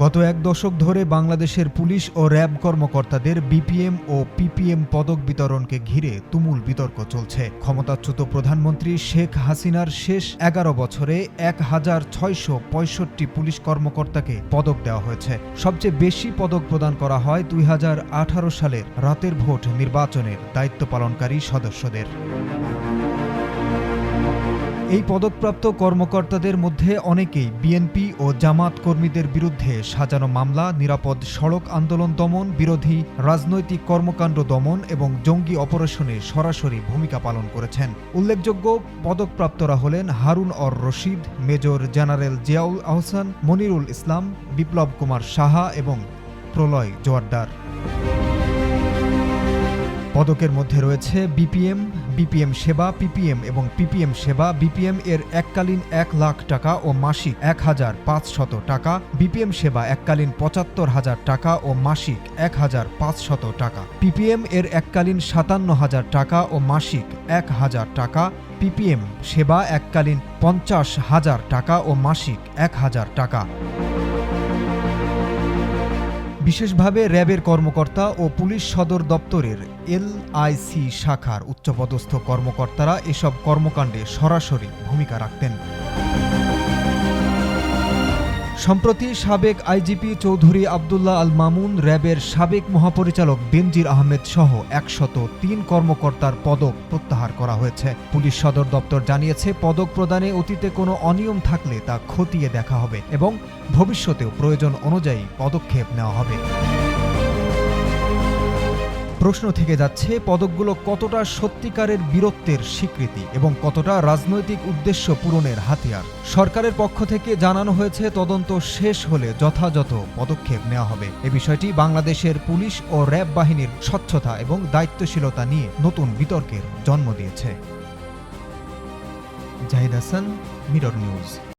গত এক দশক ধরে বাংলাদেশের পুলিশ ও র্যাব কর্মকর্তাদের বিপিএম ও পিপিএম পদক বিতরণকে ঘিরে তুমুল বিতর্ক চলছে। ক্ষমতাচ্যুত প্রধানমন্ত্রী শেখ হাসিনার শেষ ১১ বছরে ১,৬৬৫ পুলিশ কর্মকর্তাকে পদক দেওয়া হয়েছে। সবচেয়ে বেশি পদক প্রদান করা হয় ২০১৮ সালের রাতের ভোট নির্বাচনের দায়িত্ব পালনকারী সদস্যদের। এই পদকপ্রাপ্ত কর্মকর্তাদের মধ্যে অনেকেই বিএনপি ও জামাত কর্মীদের বিরুদ্ধে সাজানো মামলা, নিরাপদ সড়ক আন্দোলন দমন, বিরোধী রাজনৈতিক কর্মকাণ্ড দমন এবং জঙ্গি অপারেশনে সরাসরি ভূমিকা পালন করেছেন। উল্লেখযোগ্য পদকপ্রাপ্তরা হলেন হারুন অর রশিদ, মেজর জেনারেল জিয়াউল আহসান, মনিরুল ইসলাম, বিপ্লব কুমার সাহা এবং প্রলয় জোয়ারদার। পদকের মধ্যে রয়েছে বিপিএম, বিপিএম সেবা, পিপিএম এবং পিপিএম সেবা। বিপিএম এর এককালীন ১ লাখ টাকা ও মাসিক ১,৫০০ টাকা, বিপিএম সেবা এককালীন ৭৫,০০০ টাকা ও মাসিক ১,৫০০ টাকা, পিপিএম এর এককালীন ৫৭,০০০ টাকা ও মাসিক ১,০০০ টাকা, পিপিএম সেবা এককালীন ৫০,০০০ টাকা ও মাসিক ১,০০০ টাকা। বিশেষভাবে র্যাবের কর্মকর্তা ও পুলিশ সদর দপ্তরের এলআইসি শাখার উচ্চপদস্থ কর্মকর্তারা এসব কর্মকাণ্ডে সরাসরি ভূমিকা রাখতেন। সম্প্রতি সাবেক আইজিপি চৌধুরী আবদুল্লাহ আল মামুন, র্যাবের সাবেক মহাপরিচালক বেনজির আহমেদ সহ ১০৩ কর্মকর্তার পদক প্রত্যাহার করা হয়েছে। পুলিশ সদর দপ্তর জানিয়েছে, পদক প্রদানে অতীতে কোনো অনিয়ম থাকলে তা খতিয়ে দেখা হবে এবং ভবিষ্যতেও প্রয়োজন অনুযায়ী পদক্ষেপ নেওয়া হবে। প্রশ্ন থেকে যাচ্ছে, পদকগুলো কতটা সত্যিকারের বীরত্বের স্বীকৃতি এবং কতটা রাজনৈতিক উদ্দেশ্য পূরণের হাতিয়ার। সরকারের পক্ষ থেকে জানানো হয়েছে, তদন্ত শেষ হলে যথাযথ পদক্ষেপ নেওয়া হবে। এ বিষয়টি বাংলাদেশের পুলিশ ও র্যাব বাহিনীর স্বচ্ছতা এবং দায়িত্বশীলতা নিয়ে নতুন বিতর্কের জন্ম দিয়েছে। Zahid Hasan, mirror news.